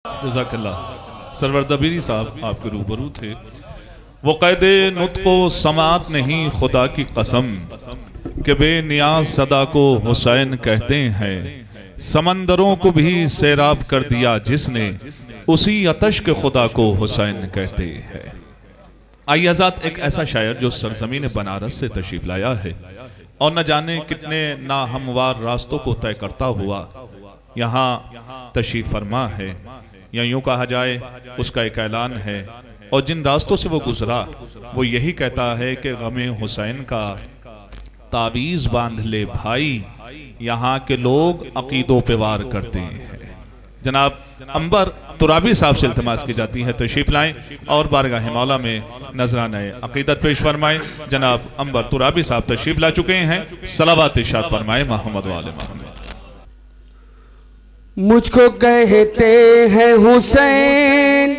जज़ाकल्लाह। सरवर दबीरी साहब आपके रूबरू थे। वो क़ैदे नुत्को समात नहीं खुदा की कसम के बेनियाज सदा को हुसैन कहते हैं। समंदरों को भी सैराब कर दिया जिसने उसी अतश के खुदा को हुसैन कहते हैं। आइए आज़ाद एक ऐसा शायर जो सरजमीन बनारस से तशरीफ लाया है और न जाने कितने नाहमवार रास्तों को तय करता हुआ यहाँ तशरीफ फरमा है, या यूं कहा जाए उसका एक ऐलान है। और जिन रास्तों से वो गुजरा वो यही कहता है कि गमे हुसैन का तावीज़ बांध ले भाई, यहाँ के लोग अकीदों पे वार करते हैं। जनाब अंबर तुराबी साहब से इल्तिमास की जाती है तशरीफ लाएं और बारगाह मौला में नजराना अकीदत पेश फरमाएं। जनाब अंबर तुराबी साहब तशरीफ ला चुके हैं। सलावत इरशाद फरमाएं मोहम्मद वाले मोहम्मद। मुझको कहते हैं हुसैन,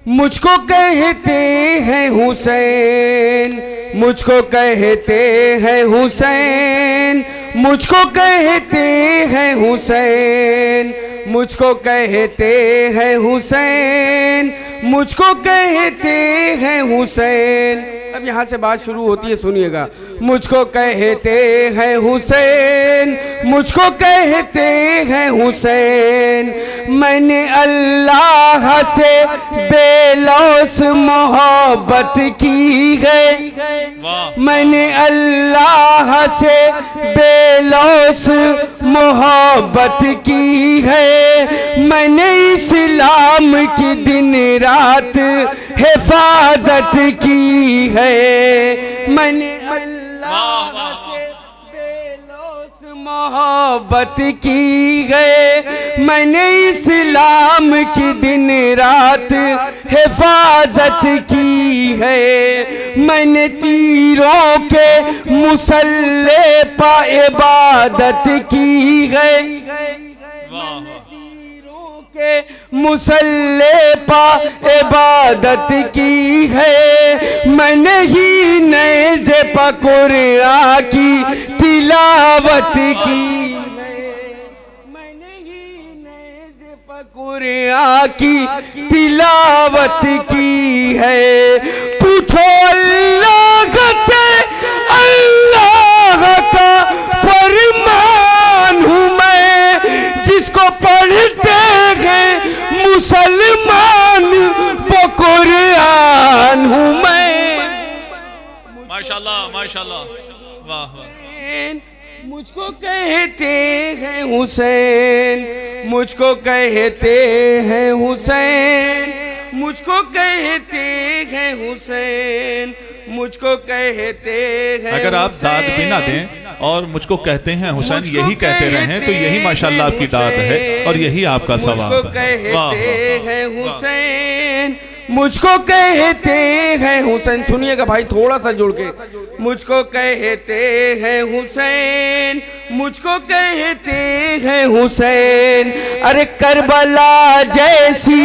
मुझको कहते हैं हुसैन, मुझको कहते हैं हुसैन, मुझको कहते हैं हुसैन, मुझको कहते हैं हुसैन, मुझको कहते हैं हुसैन। अब यहाँ से बात शुरू होती है, सुनिएगा। मुझको कहते हैं हुसैन, मुझको कहते हैं हुसैन, मैंने अल्लाह से बेलौस मोहब्बत की है, मैंने अल्लाह से बेलौस मोहब्बत की है, मैंने इस्लाम की दिन रात हिफाजत की है, मैंने अल्लाह से बेलौस मोहब्बत की है, मैंने इस्लाम की दिन रात हिफाजत की है, मैंने तीरों के मुसल्ले पर इबादत की है, के मुसल्ले पर इबादत की है, मैंने ही नेज़े पर कुरान की तिलावत की है, मैंने ही नेज़े पर कुरान की तिलावत की है। पूछो अल्लाह से, अल्लाह का फरमान हूँ मैं, जिसको पढ़ते मुसलमान वो कुरान हूँ मैं। माशाल्लाह माशाल्लाह, वाह वाह। मुझको कहते हैं हुसैन, मुझको कहते हैं हुसैन, मुझको कहते हैं हुसैन, मुझको कहते हैं। अगर आप दाद भी ना दें और मुझको कहते हैं हुसैन यही कहते रहे तो यही माशाल्लाह आपकी दाद है और यही आपका सवाब है। मुझको कहते हैं हुसैन, मुझको कहते हैं हुसैन। सुनिएगा भाई थोड़ा सा जुड़ के। मुझको कहते हैं हुसैन, मुझको कहते हैं हुसैन, अरे करबला जैसी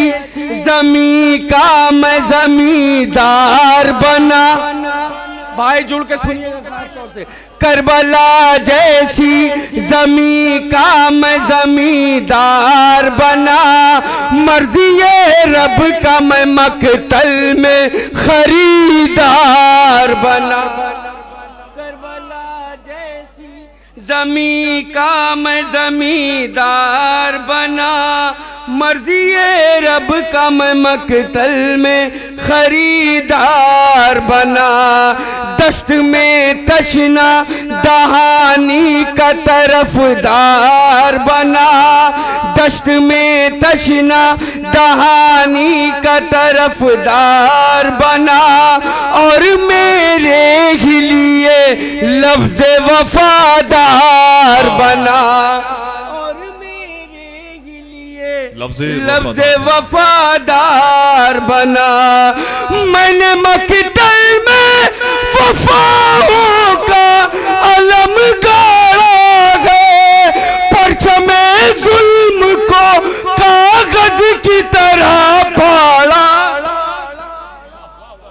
जमी का मैं जमींदार बना। भाई जुड़ के सुनिएगा खास तौर से। करबला जैसी जमी का मैं जमींदार बना, मर्जी ये रब का मैं मकतल में खरीदार बना। करबला जैसी जमी का मैं जमींदार बना, मर्जी ये रब का मैं मकतल में खरीदार बना। दश्त में तशना दहानी का तरफदार बना, दश्त में तशना दहानी का तरफदार बना, और मेरे ही लिए लफ्ज़ वफादार बना, लफ्ज़ वफादार बना। मैंने मकतल में वफाओं का अलम गाड़ा है, परचमे जुल्म को कागज की तरह फाड़ा।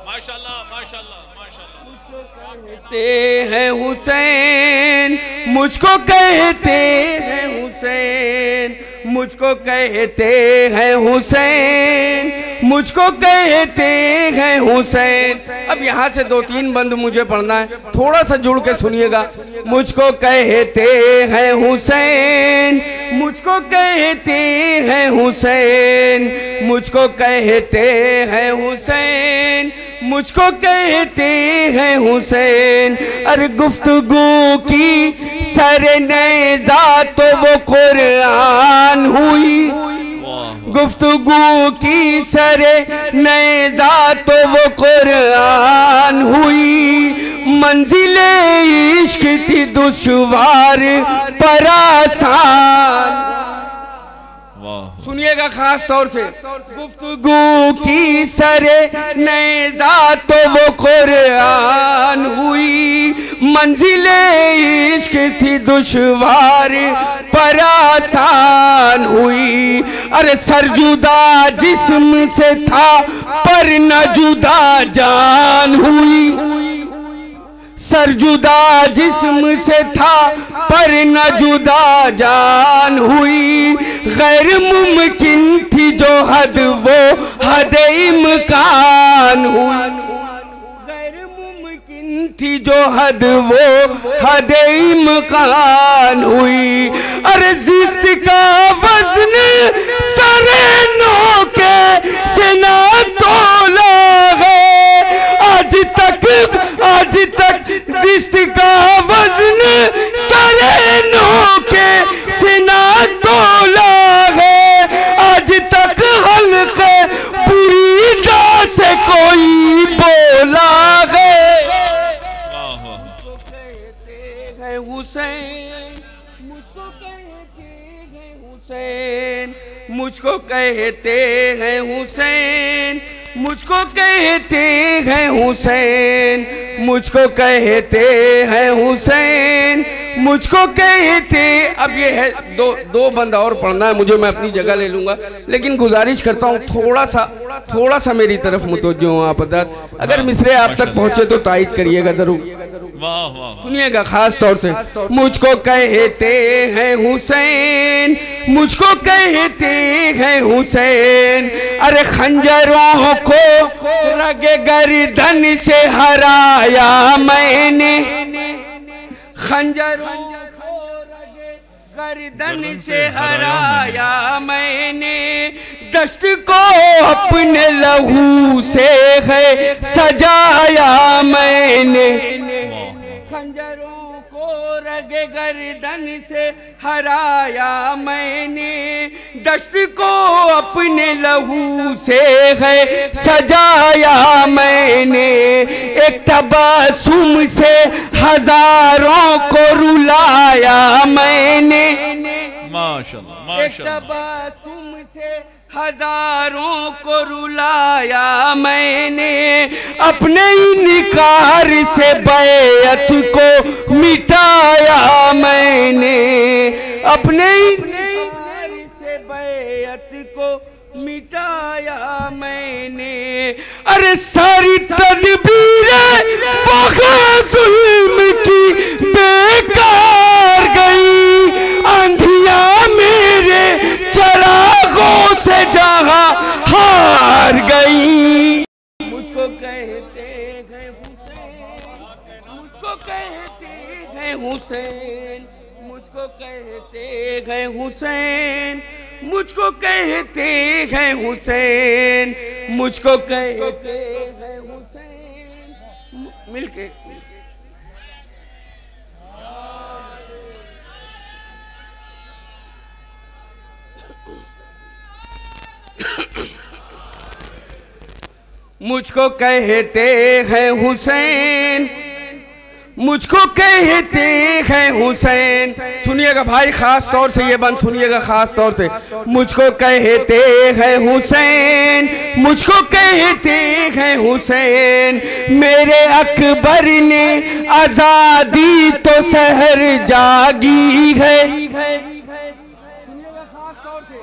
माशाल्लाह माशाल्लाह माशाल्लाह। कहते हैं हुसैन, मुझको कहते हैं हुसैन, मुझको कहते हैं हुसैन, मुझको कहते हैं हुसैन। अब यहाँ से 2-3 बंद मुझे पढ़ना है, थोड़ा सा जुड़ के सुनिएगा। मुझको कहते हैं हुसैन, मुझको कहते हैं हुसैन, मुझको कहते हैं हुसैन, मुझको कहते हैं हुसैन। अरे गुफ्तगू की सरनेज़ा तो वो कुरान हुई, गुफ्तगू की सरनेज़ा तो वो कुरान हुई। मंजिले इश्क थी दुश्वार पर आसान। सुनिएगा खास तौर से, गुफ्तगू की सरनेज़ा तो वो कुरान हुई। मंजिले इश्क थी दुश्वार पर आसान हुई। अरे सर जुदा जिस्म से था पर न जुदा जान हुई। सर जुदा जिस्म से था पर न जुदा जान हुई। गैर मुमकिन थी जो हद वो हद इम्कान हुई। गैर मुमकिन थी जो हद वो हद इम्कान हुई। अरे जिस्त का वज़न सरे नो के से ना तोला है। आज तक जिस्त का वज़न सरे नो के से ना तोला है। आज तक हल्के बुरीदा से कोई बोला है। मुझको कहते हैं हुसैन, मुझको कहते हैं हुसैन, मुझको कहते हैं हुसैन, मुझको कहते हैं हुसैन, मुझको कहते हैं हुसैन, मुझको कहते। अब ये है दो बंद और पढ़ना है मुझे, मैं अपनी जगह ले लूंगा, लेकिन गुजारिश करता हूँ थोड़ा सा मेरी तरफ मुतवज्जो हो आप हज़रात। अगर मिसरे आप तक पहुंचे तो तायद करिएगा जरूर। सुनिएगा खास तौर से। मुझको कहते हैं हुसैन, मुझको कहते हैं हुसैन। अरे खंजरों को रगे गर्दन से हराया मैंने, खंजरों को रगे गर्दन से हराया मैंने। दश्त को अपने लहू से है सजाया मैंने। खंजरों को रगे गर्दन से हराया मैंने। दश्त को अपने लहू से है सजाया मैंने। एक तबस्सुम से हजारों को रुलाया मैंने। माशाअल्लाह माशाअल्लाह। एक तबस्सुम से हजारों को रुलाया मैंने। अपने इनकार से बैअत को मिटाया मैंने। अपने इनकार से बैअत को मिटाया मैंने। अरे सारी तदबीरें जुल्म की बेकार गई। आंधियां मेरे चरागों से जहां हार गई। मुझको कहते हैं हुसैन, मुझको कहते हैं हुसैन, मुझको कहते हैं हुसैन, मुझको कहते हैं हुसैन, मुझको कहते हैं हुसैन। मिलके मुझको कहते हैं हुसैन, मुझको कहते हैं हुसैन। सुनिएगा भाई खास तौर से ये बात सुनिएगा खास तौर से। मुझको कहते हैं हुसैन, मुझको कहते हैं हुसैन। मेरे अकबर ने आजादी तो सहर जागी है। सुनिएगा खास तौर से।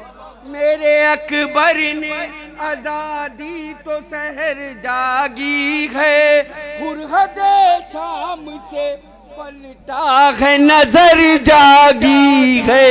मेरे अकबर ने आजादी तो सहर जागी है। हुर्रदे शाम से पलटा है नजर जागी है।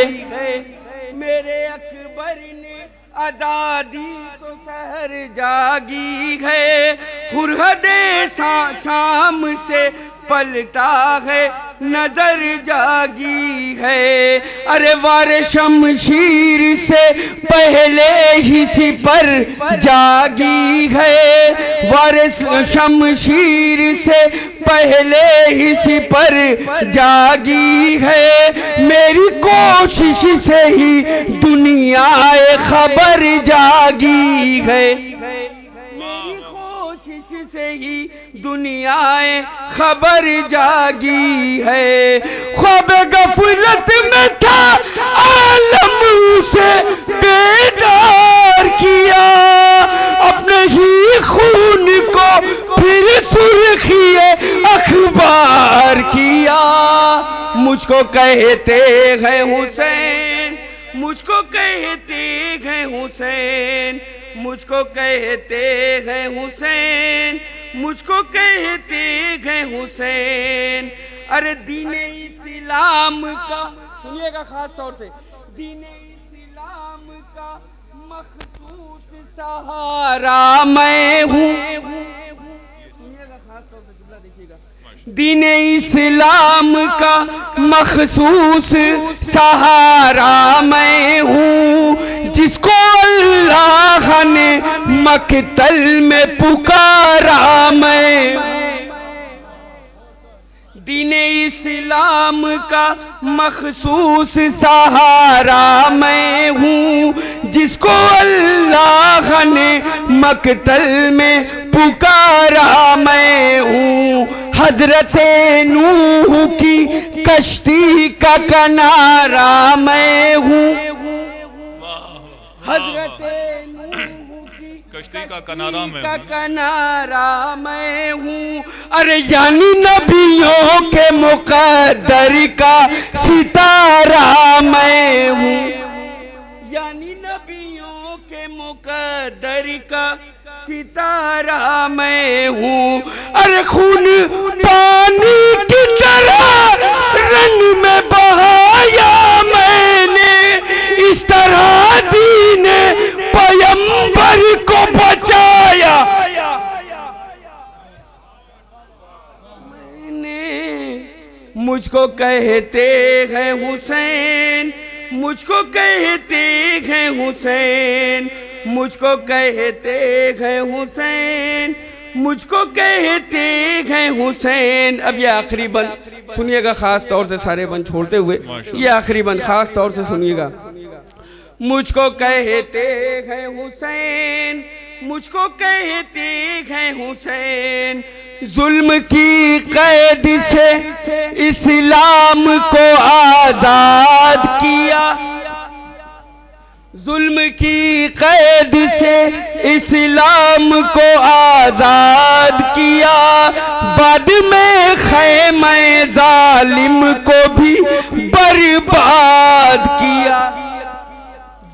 मेरे अकबर ने आजादी तो सहर जागी है, खुरहदे शाम से पलटा है, नजर जागी है। अरे वार शमशीर से पहले ही सिपर जागी है, वार शमशीर से पहले ही सिपर जागी है। मेरी कोशिश से ही दुनिया खबर जागी है, मेरी कोशिश से ही दुनियाए खबर जागी है। ख्वाब गफलत में था आलम से बेदार किया, अपने ही खून को फिर सुर्खिए अखबार किया। मुझको कहते हैं हुसैन, मुझको कहते हैं हुसैन, मुझको कहते हैं हुसैन, मुझको कहते हैं हुसैन। अरे दीने इस्लाम का, सुनिएगा खास तौर से, दीने इस्लाम का मखसूस सहारा मैं हूँ। सुनिएगा खास तौर से, जुमला देखिएगा। दीने इस्लाम का मखसूस सहारा मैं हूँ, जिसको अल्लाह ने मकतल में पुकारा मैं। दीने इस्लाम का मखसूस सहारा मैं हूँ, जिसको अल्लाह ने मकतल में पुकारा मैं हूँ। हजरत नूह की कश्ती का किनारा मैं हूँ, हजरत नूह की कश्ती का किनारा में किनारा मैं हूँ। अरे यानी नबियों के मुकद्दर का सितारा मैं हूँ, यानी नबियों के मुकद्दर का सितारा मैं हूँ। अरे खून पानी की तरह रंग में बहाया मैंने, इस तरह दीने पैगंबर को बचाया मैंने। मुझको कहते हैं हुसैन, मुझको कहते हैं हुसैन, मुझको कहते हैं हुसैन, मुझको कहते हैं हुसैन। अब ये आखिरी बंद सुनिएगा खास तौर से, सारे बंद छोड़ते हुए ये आखिरी बंद खास तौर से सुनिएगा। मुझको कहते हैं हुसैन, मुझको कहते हैं हुसैन, जुल्म की कैद से इस्लाम को आजाद किया, जुल्म की कैद से इस्लाम को आजाद किया। बाद में खैमे जालिम को भी बर्बाद किया,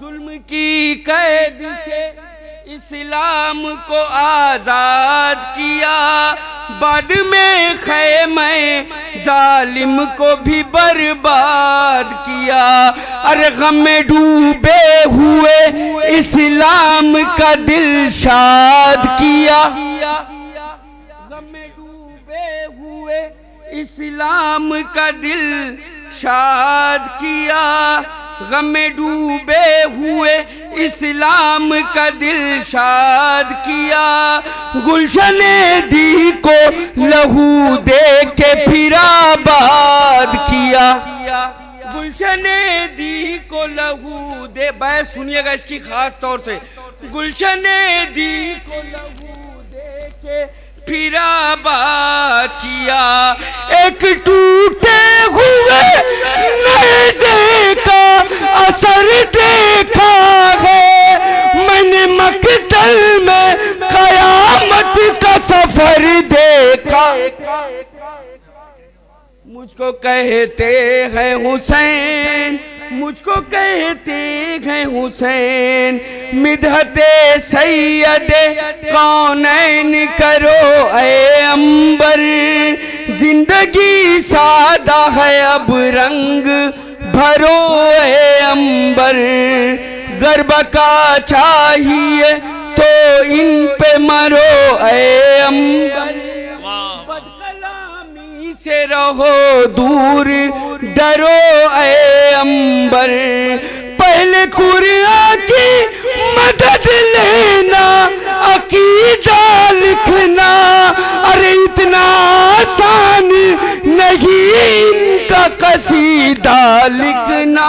जुल्म की कैद से इस्लाम को आजाद किया। बाद में खैमे जालिम को भी बर्बाद किया। अरे गम में डूबे हुए इस्लाम का दिल शाद किया, गम में डूबे हुए इस्लाम का दिल शाद किया, गम में डूबे हुए इस्लाम का दिल शाद किया। गुलशने दी को लहू दे के फिर आबाद किया, गुलशने दी को लहू दे, बस सुनिएगा इसकी खास तौर से, गुलशने दी को लहू दे के फिर आबाद किया। एक टूटे हुए नेज़े का असर देखा है मैंने, मकतल में कयामत का सफर देखा। मुझको कहते हैं हुसैन, मुझको कहते हैं हुसैन, मिदहते सैयदे कौनैन करो ऐ अंबर, जिंदगी सादा है अब रंग भरो ए अंबर, गर्भ का चाहिए तो इन पे मरो ए अंबर। बदकलामी से रहो दूर, डरो ए अंबर। पहले कुरान की मदद लेना, अकीदा लिखना, अरे इतना आसान नहीं इनका कसीदा लिखना।